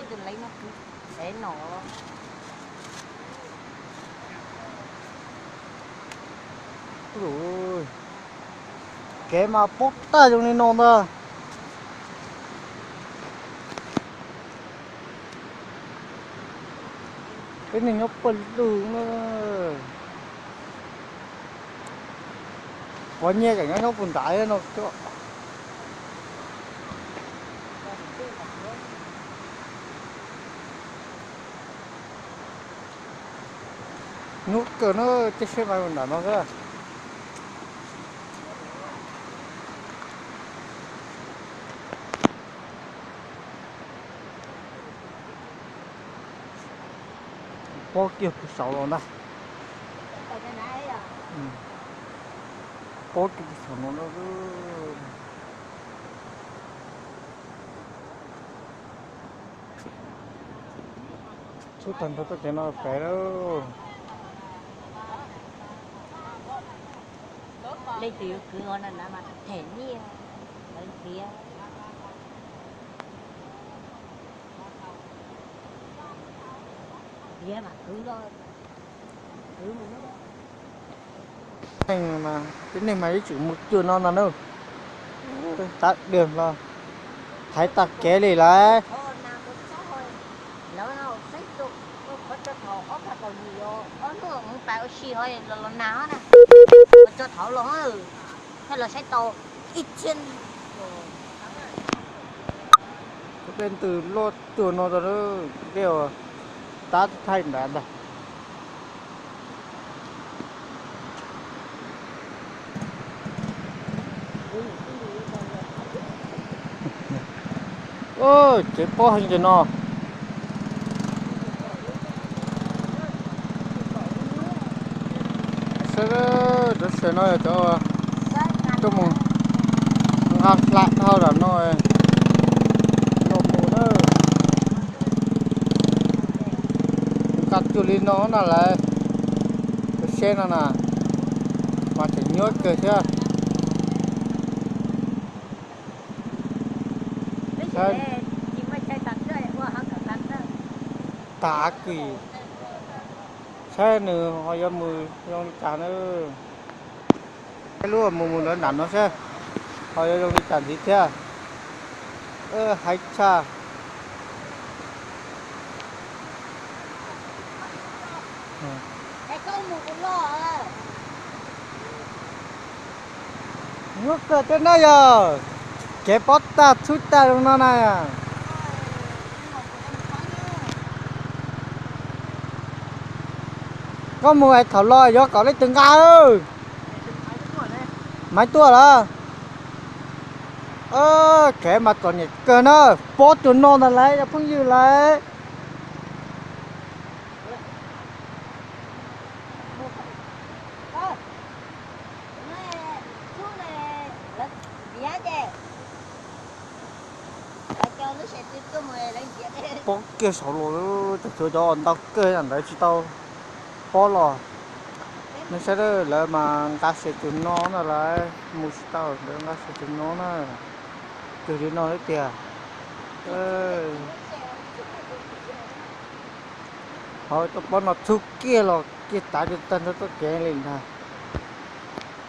cái từ lấy nó để nổ rồi cái mà bốc ta trong này non ta cái này nó bẩn đường nó có nhẹ cảnh nó còn tải nó cho nút cờ nó chết xe máy còn đã nó ra có kia phụ sáu rồi này có kia phụ sáu nó chút thần thôi cái nó phải đâu đây từ cứ ngon là mà thèn đi đấy kia kia mà cứ đó cứ một nó anh mà cái này máy chỉ một chưa non là đâu tắt đường là thấy tắt ké này lại nó sách tục nó có cho thọ có thật là nhiều ở nó không phải xì hơi là nào nè cho thọ luôn hay là sách to ít chân bên từ lót từ nó rồi đó đều tắt thành đã đây ôi cái bó hình cho nó sẽ nói cho một ngắt lại thôi là nói nó mù nữa cắt cho lên nó là lại cái xe nó nè mà chỉ nhốt kìa chứ tá kỳ xe nữa họ cho mười trong trả nữa cái lúa mùa mùa nó nản nó xe họ cho đi trả gì thế hay cha nước cơ thế này giờ cái bót ta chút ta trong nó này à có mùa này thảo lòi do có lấy từng ga ơi mấy tua đó cái mặt còn nhỉ cơ nó bót cho non là lấy cho không như lấy bót kia sổ lỗ cho anh tao cơ anh đấy chỉ tao bó lò nó sẽ là mà ta sẽ chụp nó là lại một tàu để ta sẽ chụp nó nè từ đi nó đấy kìa thôi tôi bắt nó thu kia rồi kia tại cho tên nó kéo lên thôi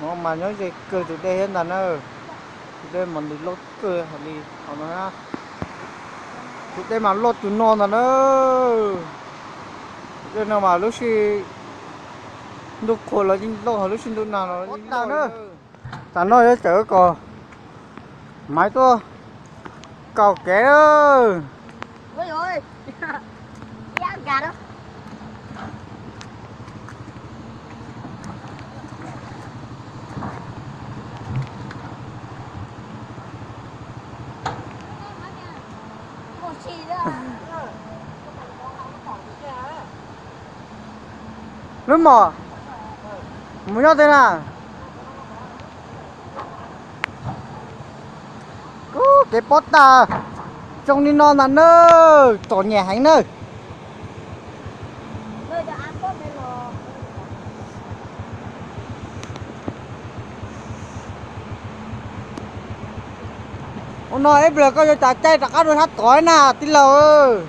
nó mà nhớ gì cười từ đây hết là nó từ đây mà đi lót cười họ đi họ nói á từ đây mà lót tụi non là nó đây nào mà lúc khi lúc khổ là chính lúc lúc xin lúc nào nó ta nữa ta nói đấy chở cò máy to cầu ké ơi ôi ơi giá gà đó lớn mò muốn nhau thế nào cái bót ta trong đi non là nơi tổ nhẹ hành nơi ông nói bây giờ có cho trả chay trả cá rồi hát cõi nè tí lầu ơi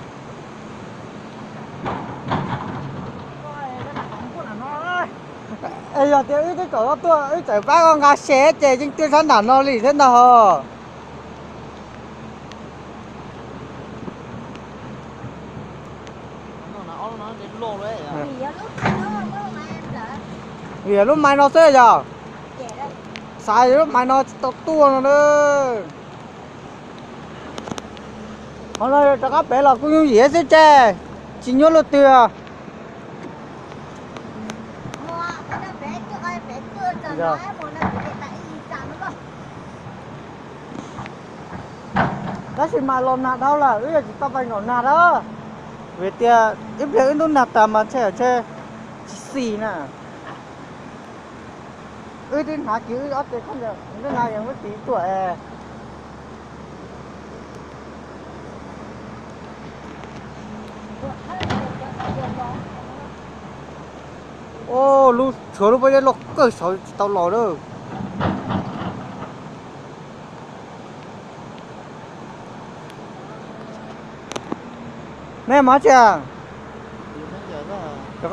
giờ thì ít cái cổ tua ít chạy ba con gà xé chạy trên tiêu sản đàn nó lì thế nào nó đến lô đấy à. Vì lúc đó mà em lỡ vì lúc mai nó thế giờ trẻ đó. sai lúc mai nó tua nó nữa hôm nay cho các bé là cũng như gì hết chứ chỉ nhớ là tiền Mua cái nó bé cho ai bé chưa cho Dạ. nó mua nó bị tại gì chẳng nó đó thì mà lon nạt đâu là ư chỉ tao phải ngọn nạt đó về tiền ít việc nó nạt tầm mà chơi xì nè ư đến hả chứ ở đây không được cái nàyยังไม่ตีตัวô lu thừa lu bây giờ lọc cơ sở tao lò đó mẹ má chàng cho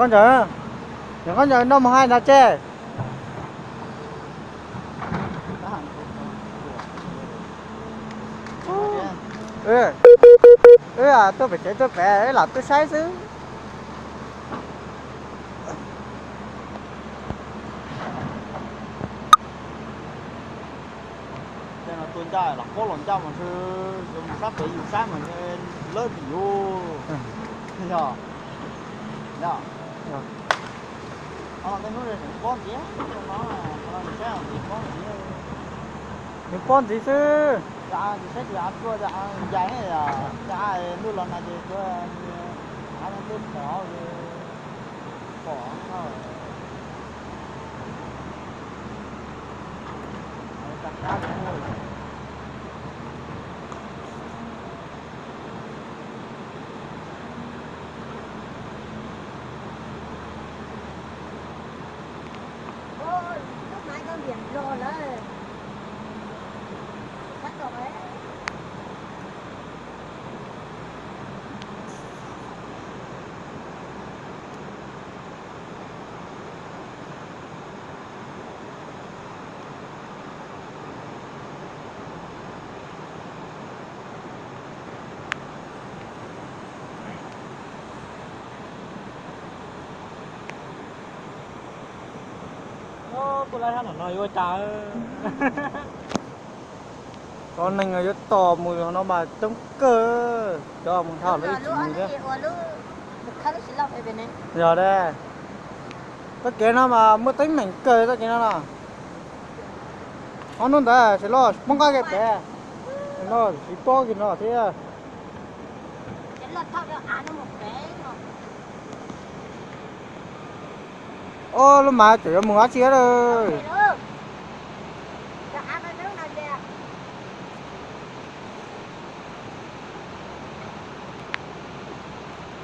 con chờ nó mà hai là chè ê ê à tôi phải chạy tôi phải ấy là tôi sai chứ đây là tuần trai là có lần trai mà sư dùng sắp để dùng sáng mà lớn thì vô nhờ nhờ cái núi này có gì á trong đó là mình sẽ làm gì có gì những con gì chứ dạ thì sẽ dạ tôi dạ dài này là dạ nuôi lần này thì tôi ăn cái cỏ cỏ thôi chặt cá thôi ôi lúc nãy con biển rồi đó chắc rồi đấy tôi lại hắn nói ôi trời con mình ở to mùi nó mà trống cơ cho mình thảo lấy chỉ mình chứ giờ đây tất cả nó mà mới tính mình cười tất cả nó là nó đấy chỉ lo mong cái bé nó chỉ to cái nó thế à ô lúc mà chỉ muốn ăn chia rồi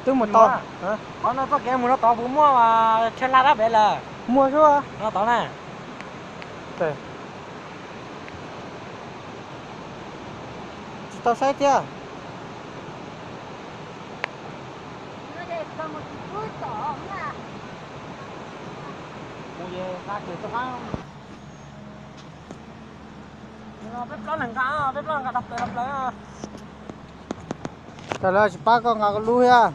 tức một to hả nó có cái mua nó to bún mua mà trên lá đó bé là mua chưa nó to nè để tao xét chưa mua về ta kêu tôi không nó bếp lon hàng cá bếp lon cả đập lại tại là chỉ ba con ngà con lui à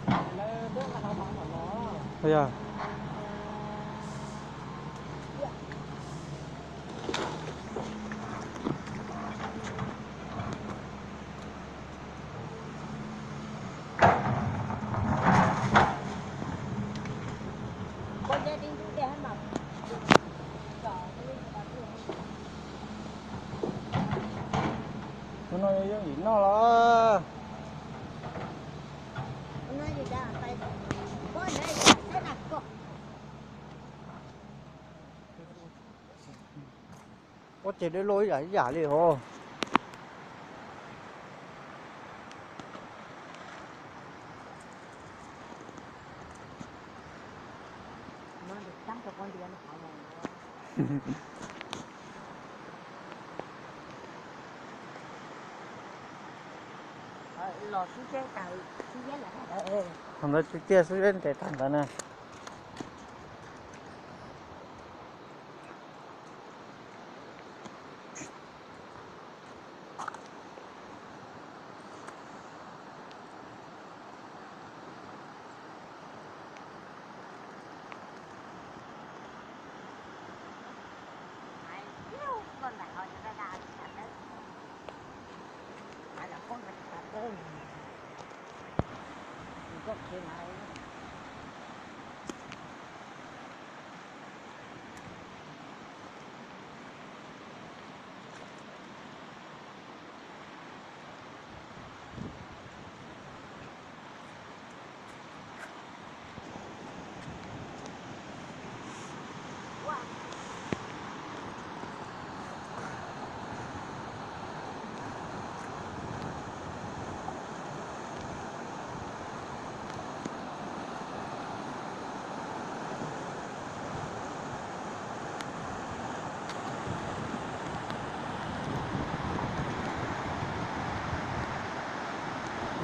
bây giờ nó giống gì nó là có chỉ để lối giải giả liền hồ lò xuống chế tàu xuống chế lại thằng nó trực tiếp xuống đến để thằng ta nè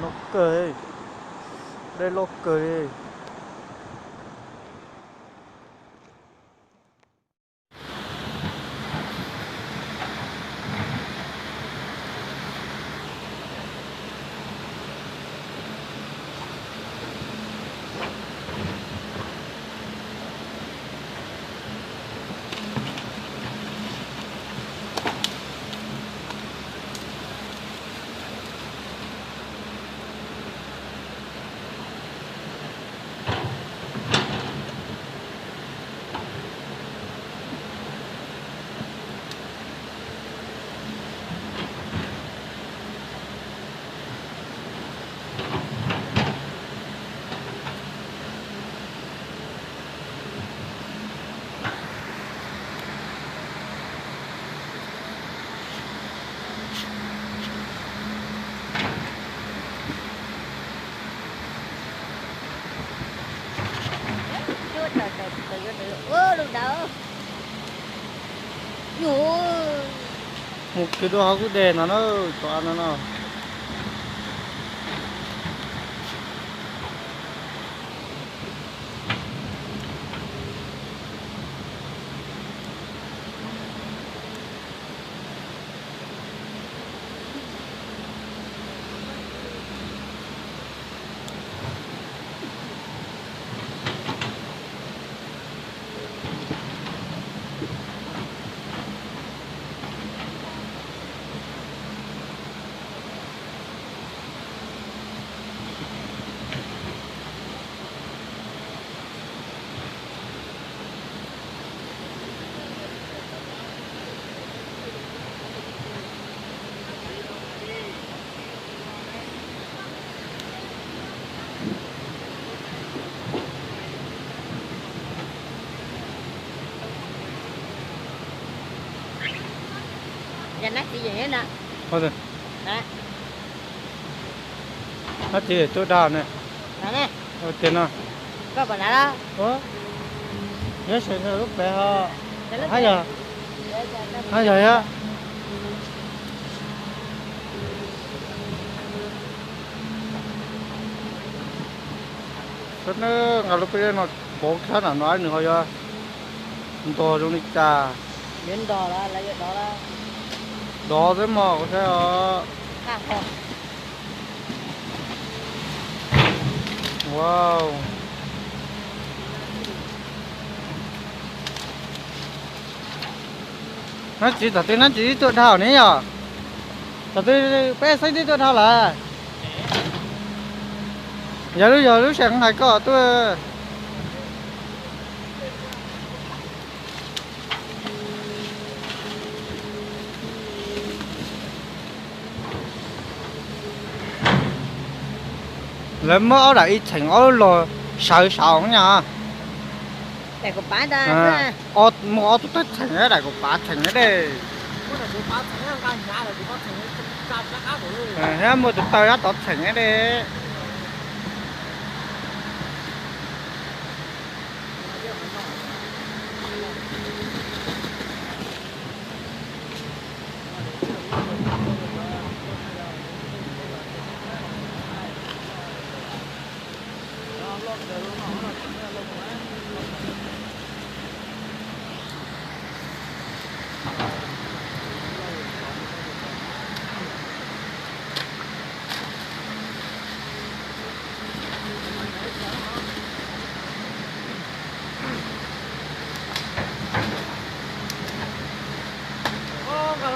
Nó cười đây lô cười Được đâu. một cái đồ hago đèn nó to nó Giờ nát cái gì hết nè. thôi rồi Nè. nó chỉ chỗ đào này Nè. tiền nào Có bà nè đó. nhớ xem nó lúc bé ha 2 giờ 2 giờ á nó ngào lúc bé nó bố khá là nói nữa thôi to trong đi trà Đến đò đó, lấy đó đó. đó thế mà có thể Ha ha. wow nó chỉ tự thảo này à thật tôi bé xây đi tự thảo là giờ lúc sáng này có tôi lấy mỡ đã ít thành ở lò sợ sợ nha Để có bán ta. mua tôi thành cái này của bà thành cái đây thế mua tụi tôi đã tốt thành cái đây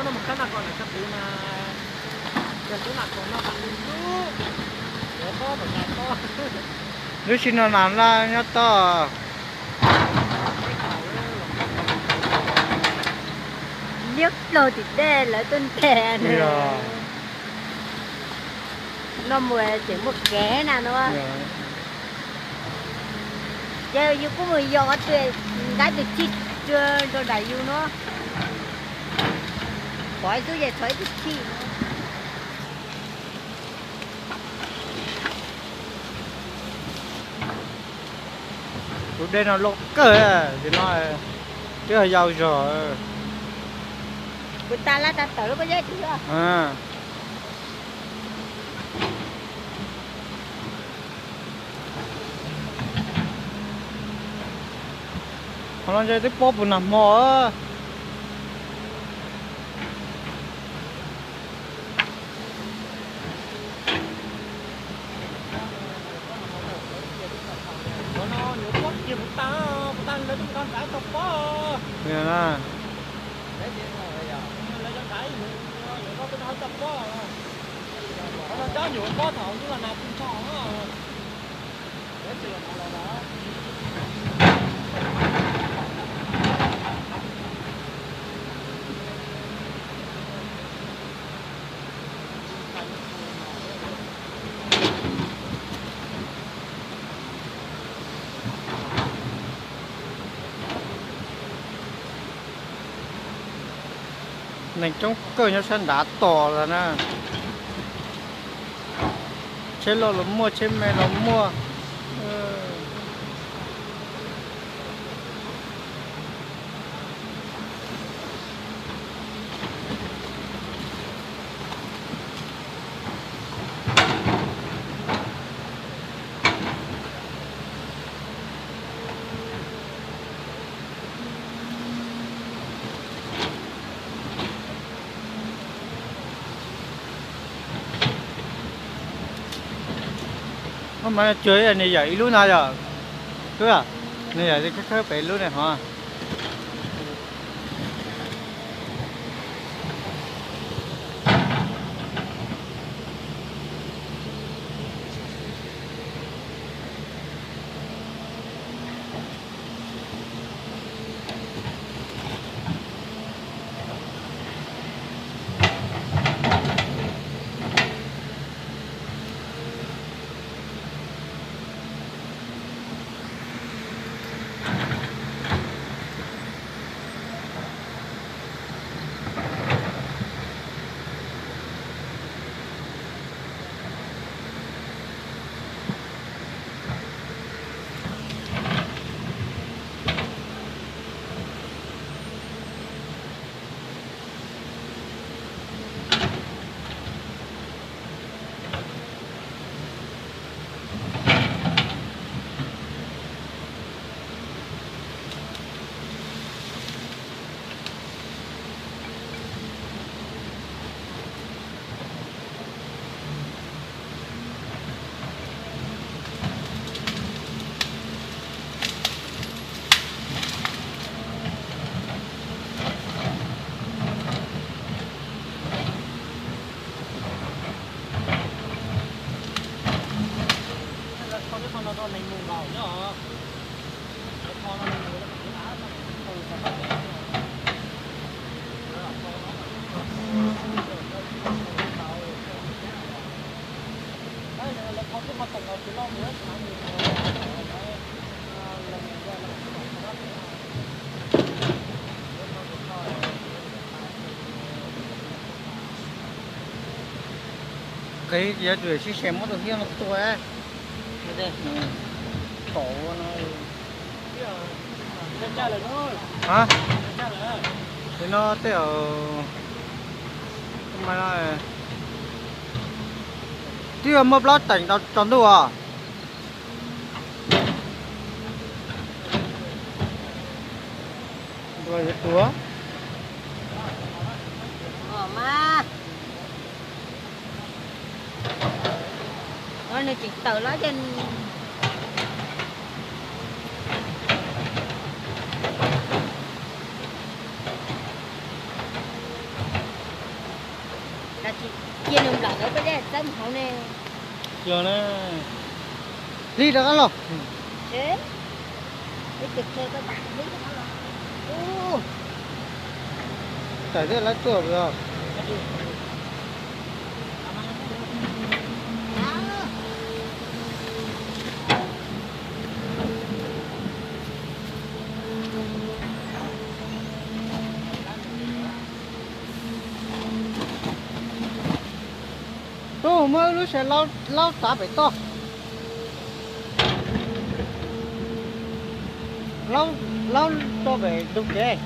nó một cái là còn là cái gì mà cái là còn nó bằng đủ để có một ngày có lúc xin nó làm ra nhớ to nhức lô thì đê lại tên kè nè Dạ. nó mùa chỉ một kẻ nè nó giờ yêu cũng người do tuyệt gái được chít cho đại yêu nó khỏi tôi về khỏi được chi tụi đây nó lột cơ thì nó chứ là giàu rồi người ta lá ta tự có giá chưa à nó chơi tới pop nằm mò nó nhiều quá nhiều ta lấy con trái tộc quá nè nè lấy tiền rồi giờ lấy con trái nhiều có cái tộc quá nó cho nhiều quá thầu chứ là nào cũng cho á để tiền là đó nên trong cơ nhau sân đá to rồi nè chế lo là mua chế mẹ nó mua hôm nay chơi này vậy luôn nào giờ cứ à này vậy cái khớp vậy luôn này hả con này mù vào nhá con nó mù đấy là con cái mặt tầng nó chỉ lo nữa cái giá tuổi xí xem mất được hiên nó tuổi ấy đây cổ nó cha là nó hả cha là thì nó tới ở mà nó tiêu mất lót tỉnh tao tròn đâu à rồi cái túa mà nó chỉ tự nó trên là chỉ chia nồng lợn ở bên đây tấm hậu này giờ nó đi được ăn rồi Thế cái kịch xe cái bạn biết nó là tại thế lái tua rồi tôi mới nó sẽ lau xả phải to lau to về đúng thế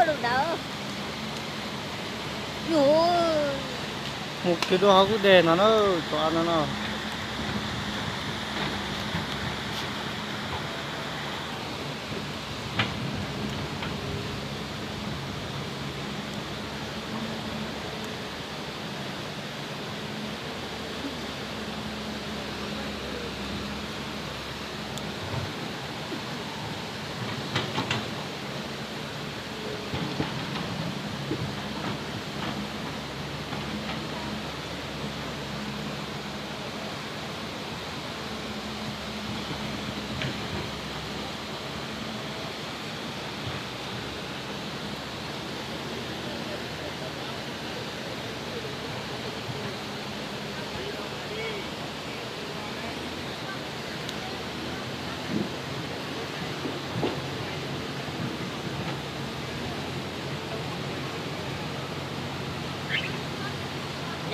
được đâu một cái đồ cứ đèn nó cho nó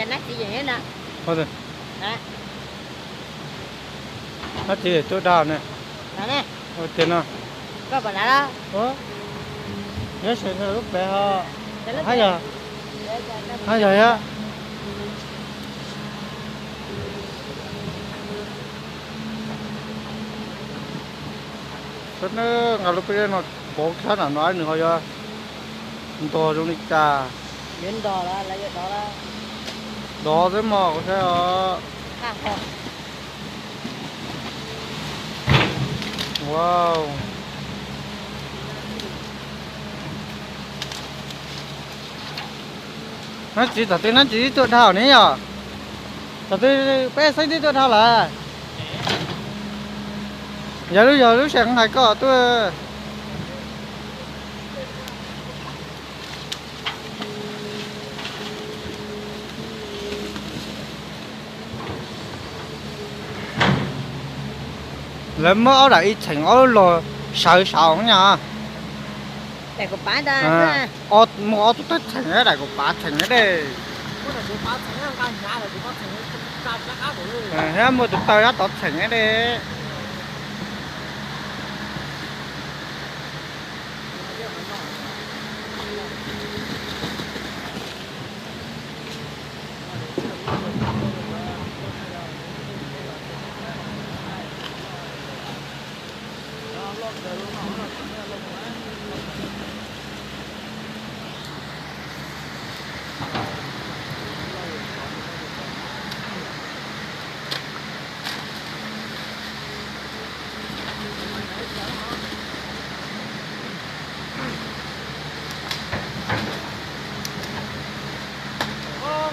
nhà nát chỉ vậy nè thôi rồi nè nó chỉ để tôi đào này nè tiền nào có bà đó nhớ chuyện là lúc bé họ Để lúc 2 giờ 2 giờ á rất nó ngào lúc bé nó bố sát là nói nữa thôi à to trong đi trà Đến đò đó lấy đó đó đó thế mà có thể wow nó chỉ tự thảo này nhở thật tôi bé xây đi tự thảo là giờ lúc sáng hay có tôi lấy mỡ đã ít thành áo lò sợ sợ nha tại của bán ta ô mua tụi ta thành cái này của bà thành cái đây Cái này thì bán thành cái nhà này thì bán thành cái cam ác rồi. thế mua tụi tao đã tọt thành cái đây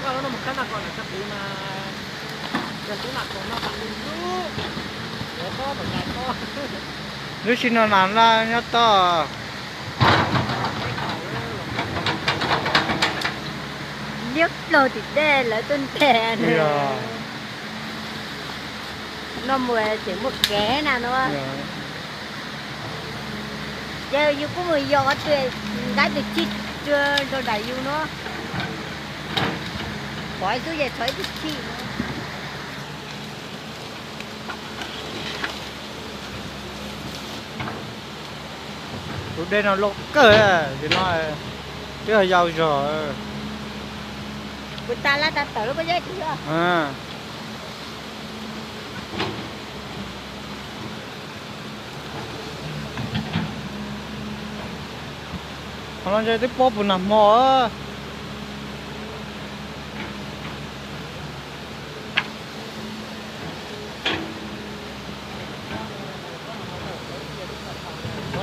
Kalau nó một cái nào còn là chắc gì mà gần tí mặt còn nó bằng đi chút để có một ngày có nếu xin nó làm ra nhớ to nước lô thì đê lại tên tè nè nó mùa chỉ một ké nào nữa giờ yêu có người gió tươi gái được chít chưa rồi đại yêu nó khỏi tôi về khỏi được chi tụi đây nó lột cơ thì nó cái là giàu rồi người ta là ta tự có giá trị à nó chơi tiếp bóp buồn nằm mò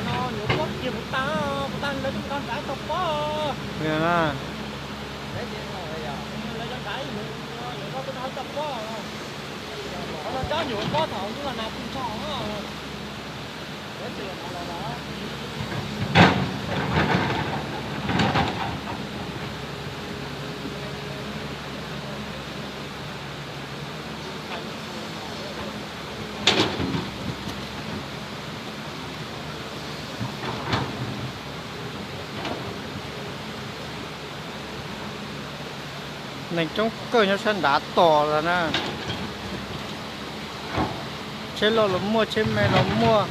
nó nhiều quốc kia một ta lấy chúng con trái tộc quá nè nè lấy tiền rồi giờ lấy cho trái nhiều có tôi nói tộc quá nó cho nhiều có thầu nhưng mà nào cũng cho lấy tiền là đó này trong cơ nó sân đá to rồi nè chế lo là mua chế mẹ nó mua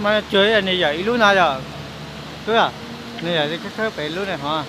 mà chơi anh này vậy luôn nào giờ cứ à này là cái khớp phải luôn này hả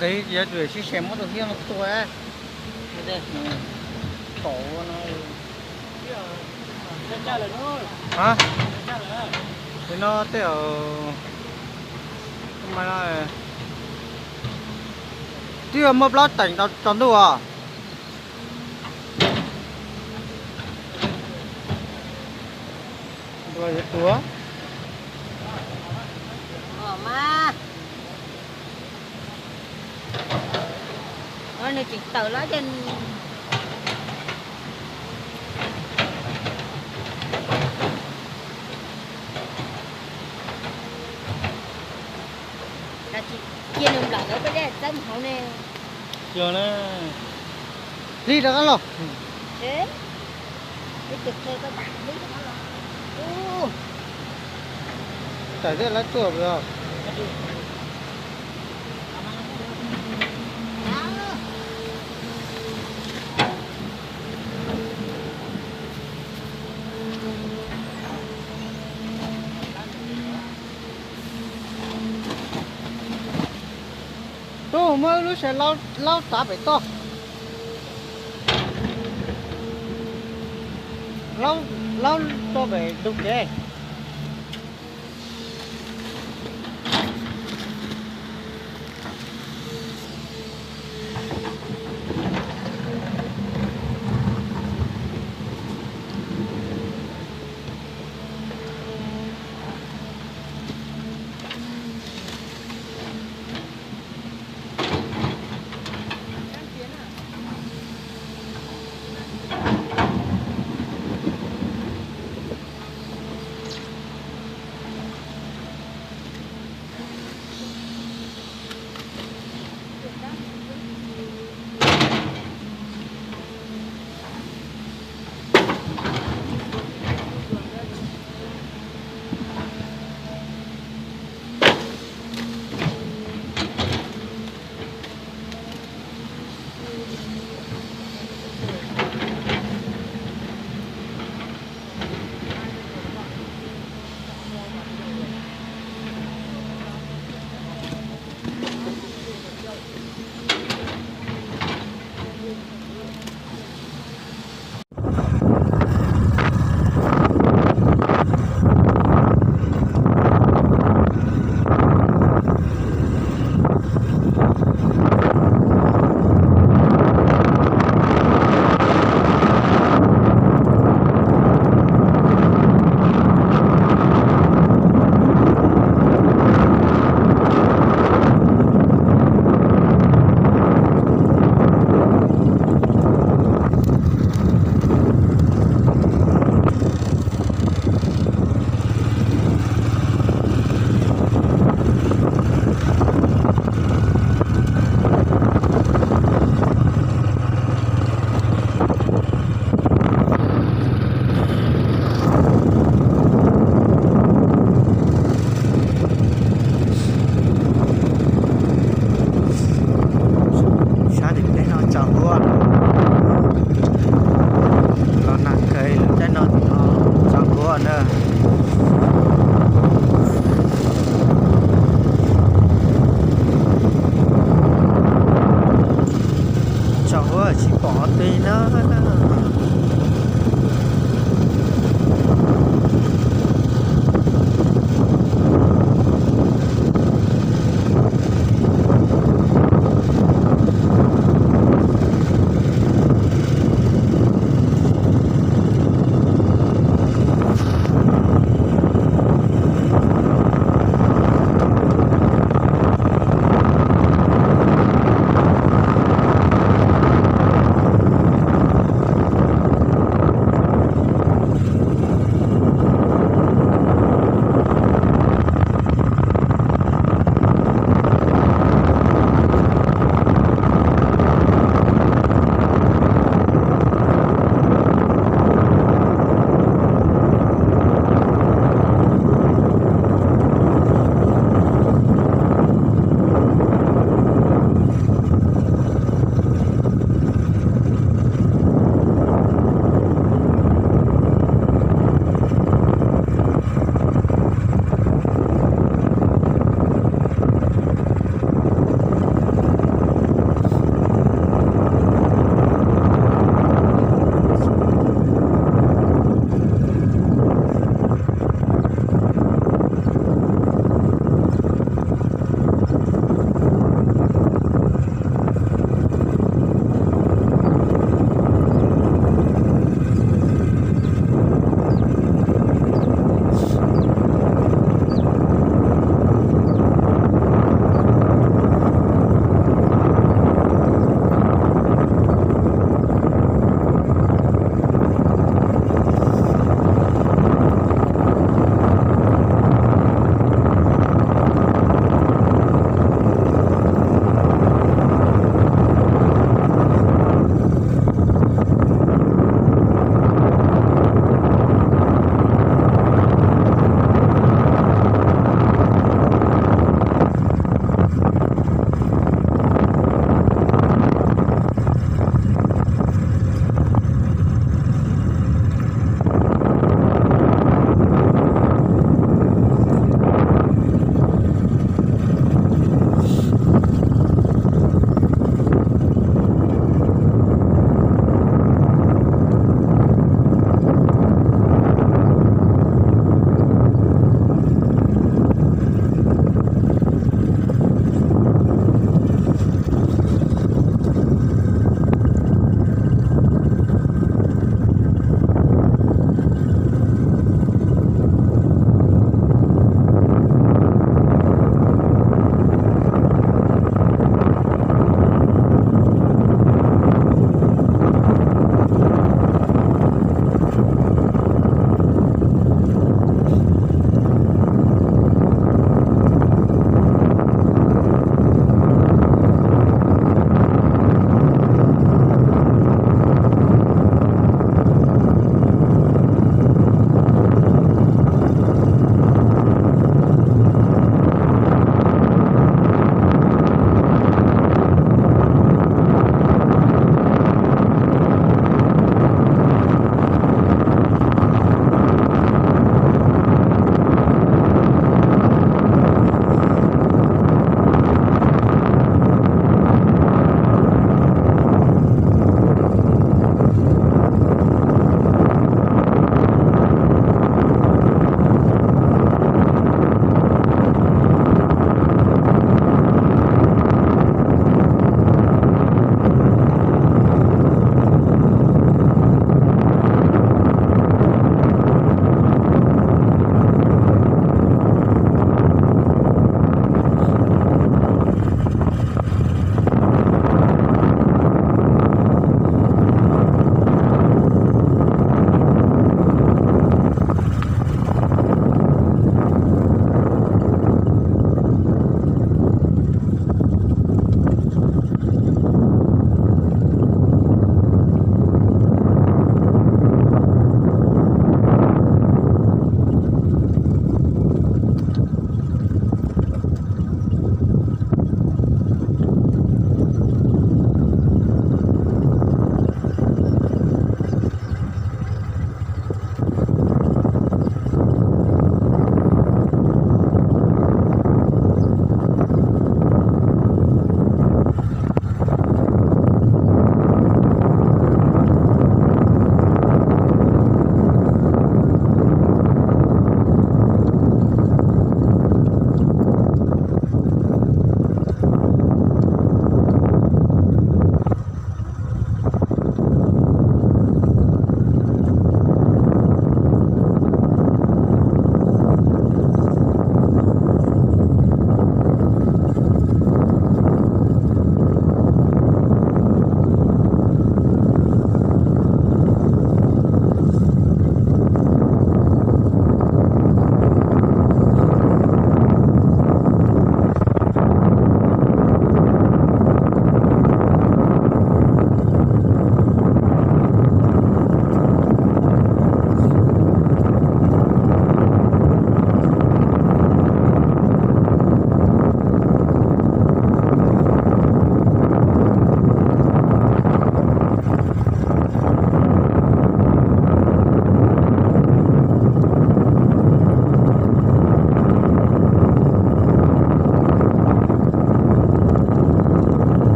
cái giờ tuổi xí xem mất được hiên nó tuổi á đây cổ nó cha là nó hả cha là thì nó tới ở mà nó tiêu mập lót tỉnh tao tròn đủ à rồi hết túa mà nó này chỉ tờ lá trên là chị chia nồng lại ở cái đây tâm hậu nè giờ nó đi được không thế cái trực theo các bạn biết nó là tại thế là chuột rồi tôi mới lúc sẽ lau tả phải to lau to phải đúng cái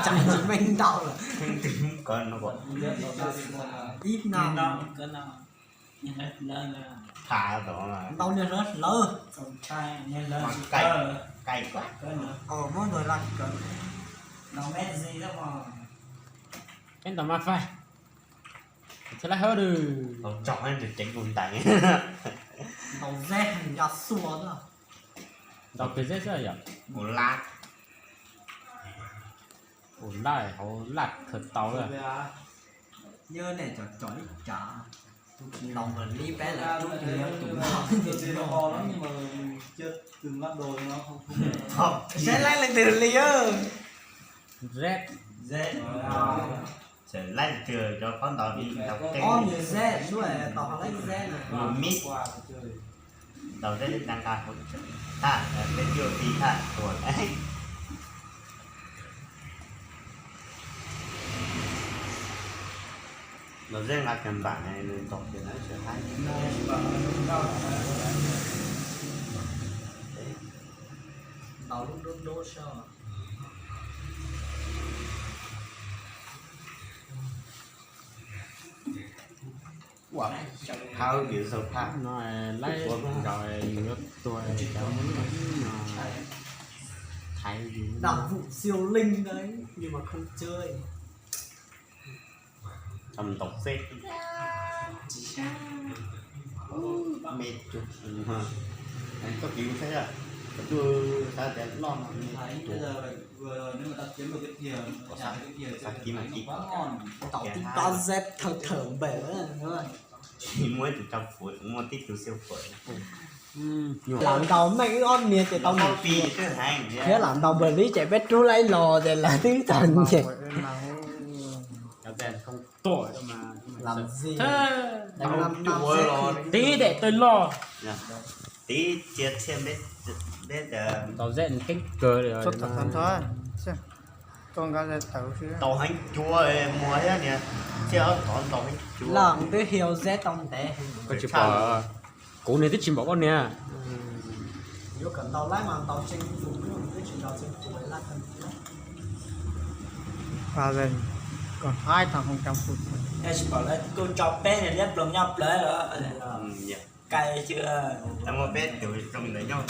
chẳng chỉ mình đau là còn nó còn ít nào thả đó là đau như rất lơ bằng cay cay quá mỗi người làm cỡ em tao mà phải thế là hết rồi nó chọn em được tránh vùng tay đầu rét hình ra xua đó tao cái dễ sao vậy một lát ổn lại họ lạt thật tao rồi nhớ này cho chói chả lòng mình đi bé là chút gì đó tụi nó to lắm nhưng mà chưa từng lắp đồ nó không không sẽ lấy lên từ ly ơ rét dễ sẽ lấy chưa cho con tàu đi đọc cái nhiều rét đúng rồi tao lấy rét này một mít qua chơi đầu tiên đang cả một ta cái chưa đi ta rồi đấy nó riêng là căn bản này nên đọc thì nó sẽ hay tao lúc đốt đốt sao wow thao kiểu sâu thao nó lấy rồi nước tôi cháu muốn thay gì đảo vụ siêu linh đấy nhưng mà không chơi thầm tộc phết mệt chụp anh có cứu thế à tôi ta sẽ lo mà thấy bây giờ vừa rồi nếu mà ta kiếm được cái thìa nhà cái thìa sạc kim mà chị quá ngon tao tin tao rét thật thở bể rồi chỉ mới từ trong phổi mua tích từ siêu phổi làm tao mấy con miệt thì tao không phi chứ hành thế làm tao bờ lý chạy bé trú lấy lò thì là thứ thần vậy cháu đèn không tội đâu mà làm gì thế làm chùa rồi tí để tôi lo tí chết xem biết biết tao dẹn cái cờ rồi chút thật thân thôi con cái này tao chứ tàu hành chùa mua thế nè chứ còn tàu hành chùa làm cái hiệu rét tông té có chịu bỏ cố này thích chìm bỏ con nè nếu cần tao lái mà tao trên phủ cái chuyện tao trên phủ lái thân và rồi còn 2 thằng 100 phút em chỉ bảo là cô chọc bé này rất lòng nhập lại rồi cay chưa em mua biết kiểu trong đấy nhau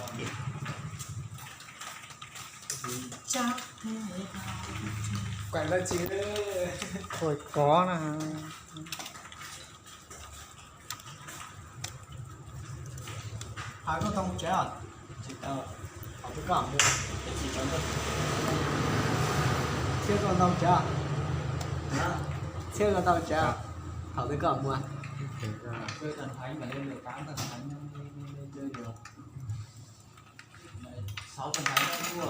quay lên chứ thôi có nè ai có thông chế à chị tao học cái cảm chưa còn thông chế à chưa còn thông chế à học cái cảm mua chơi thần thánh mà lên được 8 thần thánh nên chơi được 6 thần thánh đã thua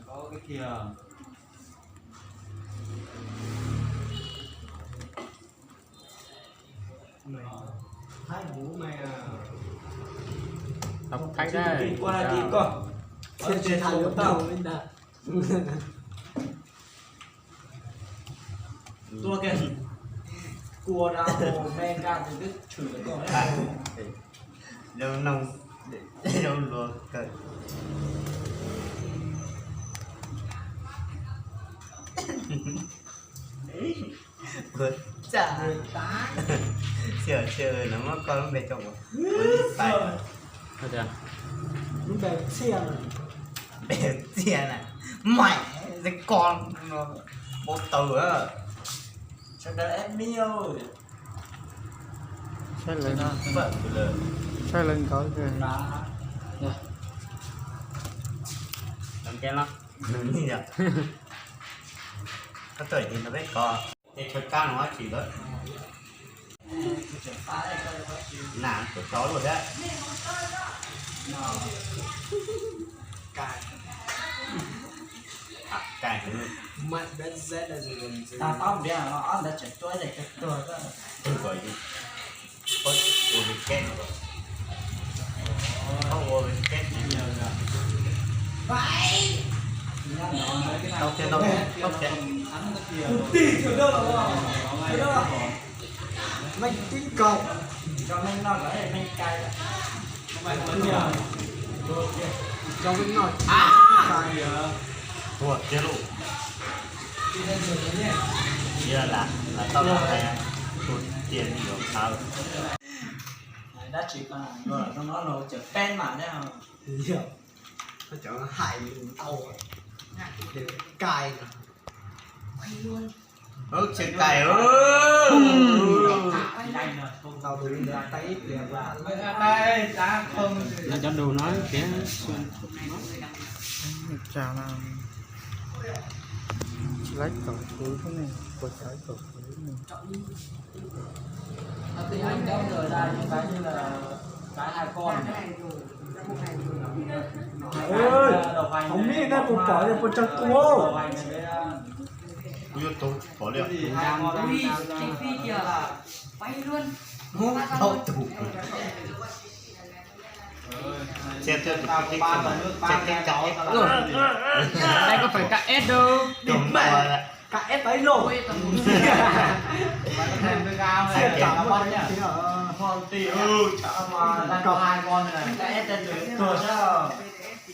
có cái thìa hai bố mày học thay đây đi qua đi con chưa chơi thành được đâu nên là tua kìa cua ra hồ men ra thì cứ chửi cái con đấy đâu nông đâu luộc cỡ vượt chả sửa nó mà con về chồng phải thôi chưa lúc về xe rồi để tiền này mẹ cái con nó một từ á cho đỡ em miêu xe lên vợ lừa xe lên có cái đá làm cái lắm như nhở có tuổi thì nó biết có để cho cao nó chỉ đó nản của chó rồi đấy cài mạnh bên Z là gì gần gì ta tao biết là nó đã chạy chuối để cáiตัวđó tôi gọi đi có ô bị kết rồi không ô bị kết nhiều rồi tao chơi tao chơi tí chưa đâu là mày tính cầu cho nên nó gọi là men cay đó. Không phải mới giờ. Cho nên nó cay à. Thua chết luôn. Đi lên đường đấy nhé. Giờ là tao là hay tụt tiền nhiều sao. Đã chỉ còn rồi nó chở pen mà đấy không? Hiểu. Nó chở nó hại tàu. Để cay rồi. Chết cày ơi. Tàu từ đây tay ít liền là. Đây, ta không. Là cho đồ nói kìa. chào nào lấy cầu cuối thế này của trái cầu cuối này Thì anh kéo người ra những cái như là cái hai con. Ơi, không biết cái cục cỏ là cục chân cua. YouTube có liệu Ui, cái phi kìa bay luôn. ngu đau tủ xem theo tụi cái Ba mà là nước xem ba cái cái cái đó. Đây có phải cả S đâu. cầm mà Cả ép ấy lộn. Ui, tầm một Mà nó thêm với gao Xe này. cả con nhá. Con tì Mà đang có hai con này. Cả ép trên dưới cửa sao?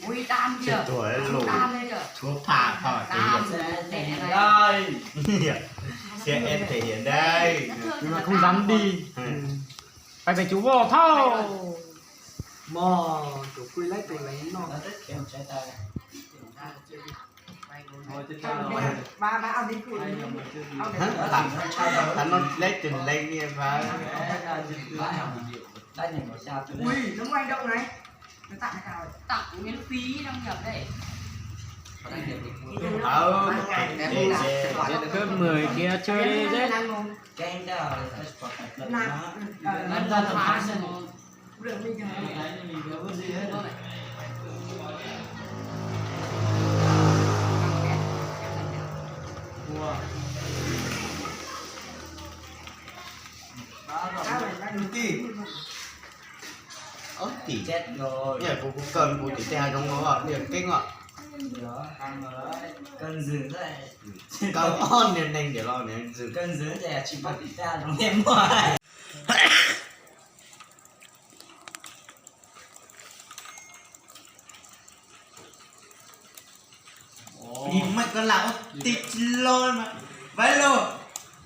ui đan kìa. chết tuổi lùi Đan đây kìa. thuốc thả khỏi Đan thì đẻ này. Đây. sẽ em thể hiện đây Nhưng mà không dám đi. Phải phải chú vô thôi. Mò, chủ quy lấy tụi lấy nó. Nó rất khéo trái tay. Ngồi trên cao rồi. Ba ăn đi cười. hắn nó lấy tình lên như và Đây này có sao chứ. Ui, nó ngoài động này. Nó tặng cái nào? Tặng miễn phí đăng nhập đây. Cứ 10 kia chơi đi đấy. Cái anh đó là Lần lần phá xem. Được mình kìa. ớt tỉ chết rồi. nhỉ cũng cần cũng chỉ theo trong nó ạ điểm kinh ạ Đó, ăn rồi đấy. Cân dữ đấy. cao on nên nhanh để lo nên dừng Cân dữ thì chỉ bắt đi ra nó em ngoài. nhìn mày con lão tịt lôi mà vậy luôn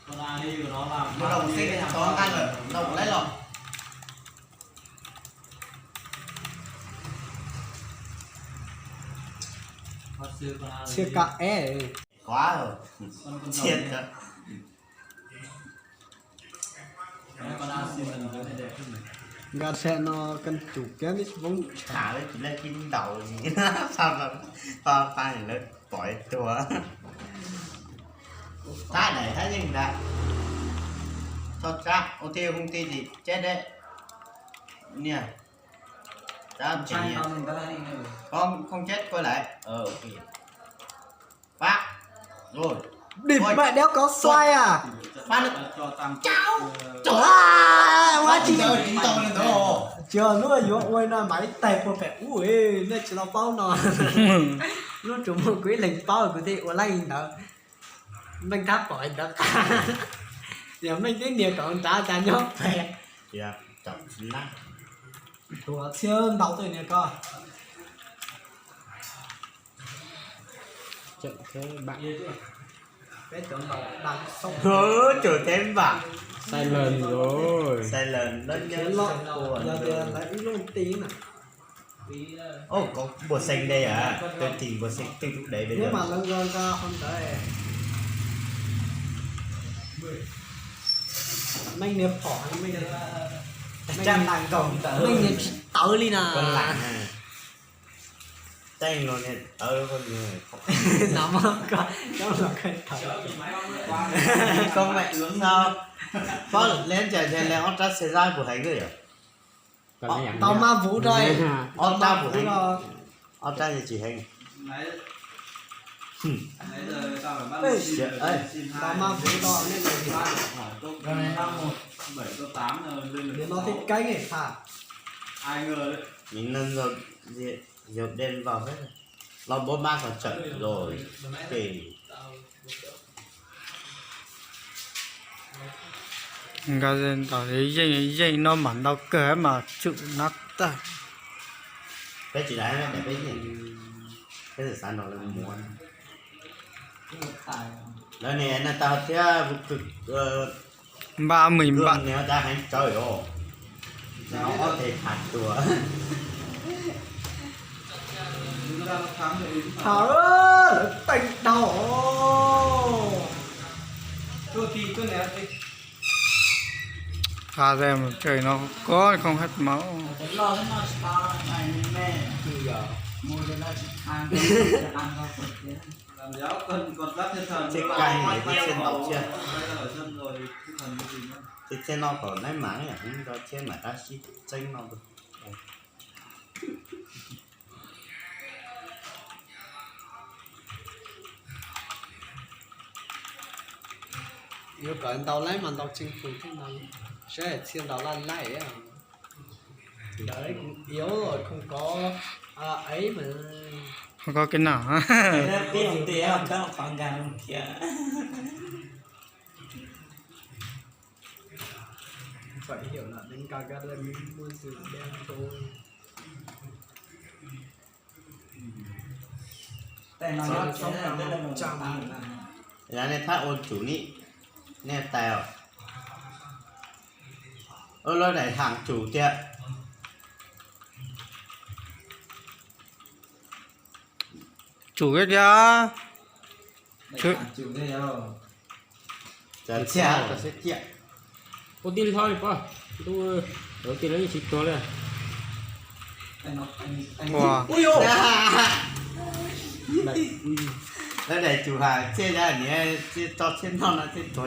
Con ai đi của nó làm. một đồng sinh có ăn rồi đồng lấy lọ Chưa cả é. quá rồi chết rồi Con ăn xin lần tới đây đẹp hơn này. Gà xe nó cần chủ kéo đi vốn. thả lên chỉ lên cái đầu gì đó sao mà pha này lớn bỏ chùa thái này thái gì đã cho ra ô tiêu công ty gì chết đấy nè ra chỉ không chết quay lại ok bác rồi Địt mẹ đéo có xoay à. phát được Cho tăng. Cháu. trời quá chi rồi chúng tôi lên đó Chờ nó vô ôi nó máy tẹp một vẻ ui nó chỉ là bao nó. Nó trúng một quý lệnh bao của thị của lành đó. Mình tháp khỏi đó. Giờ mình cái nhiều còn trả nhóc về. dạ chậm nát Thua siêu đầu từ nè coi. Trận thế bạn. Cái tưởng bảo đang sông. hứa chờ thêm bạn Sai lần rồi. sai lần nó Cái nhớ lọ của giờ giờ lấy luôn tí nè. ô có bột xanh đây à tôi tìm bột xanh tiêu thụ đấy bây Nếu giờ mà lần gần ra không tới. Mình niệm phỏ mình trăm đàn cộng mình niệm tự đi nè. con lạng à tay nó này con người Nằm không có là cái thật. con mẹ uống sao có lên trời trời lên ớt sẽ ra của thầy cái gì Tao ma vũ rồi. ớt ra của Vũ thầy rồi. ớt ra thì chỉ hành Nãy giờ tao phải bắt Ê, xin ơi, xin Tao hai. ma vũ rồi nên là gì? Hỏi câu này 7 câu 8 rồi lên Để được. nó thích cái này hả? Ai ngờ đấy. mình nâng rồi diệu đen vào hết rồi lo 43 còn trận rồi kỳ cái gì tao thấy dây nó mặn đâu kể mà chịu nát ta cái chị đấy để cái gì cái gì sản nó là muốn đó nè nó tao sẽ cực 30 gương bát nếu ta hay trời ơi nó có thể phạtตัว thở ơi tỉnh đầu pha ra mà trời nó có không hết máu lo cái nó spa này mẹ mua cho nó ăn ăn không được làm giáo còn lát thiên thần chết cay này thì trên tàu chưa ở sân rồi thiên thần cái gì nữa thì trên nó còn lấy mảng này cũng cho trên mà ta xí tranh nó được nếu có tàu lấy mà tàu chinh phục thế nào sẽ thiên tàu lăn lại á đấy cũng yếu rồi không có ấy mà không có cái nào biết không tía không có khoảng gần không kia phải hiểu là đến cả cái là mình muốn sự đen thôi tại nó xong là là 100 là nên thắt ôn chủ nị nè tèo lối này thẳng chủ tiệm chủ cái ra chịu thế nhau chờ xe sẽ tiệm có tiền thôi pa tôi đầu tiên lấy chỉ to lên wow ui ôiแล้วไหนจูหาเช่ได้เนี่ยเช่ต่อเช่นนอนนะเช่ตัว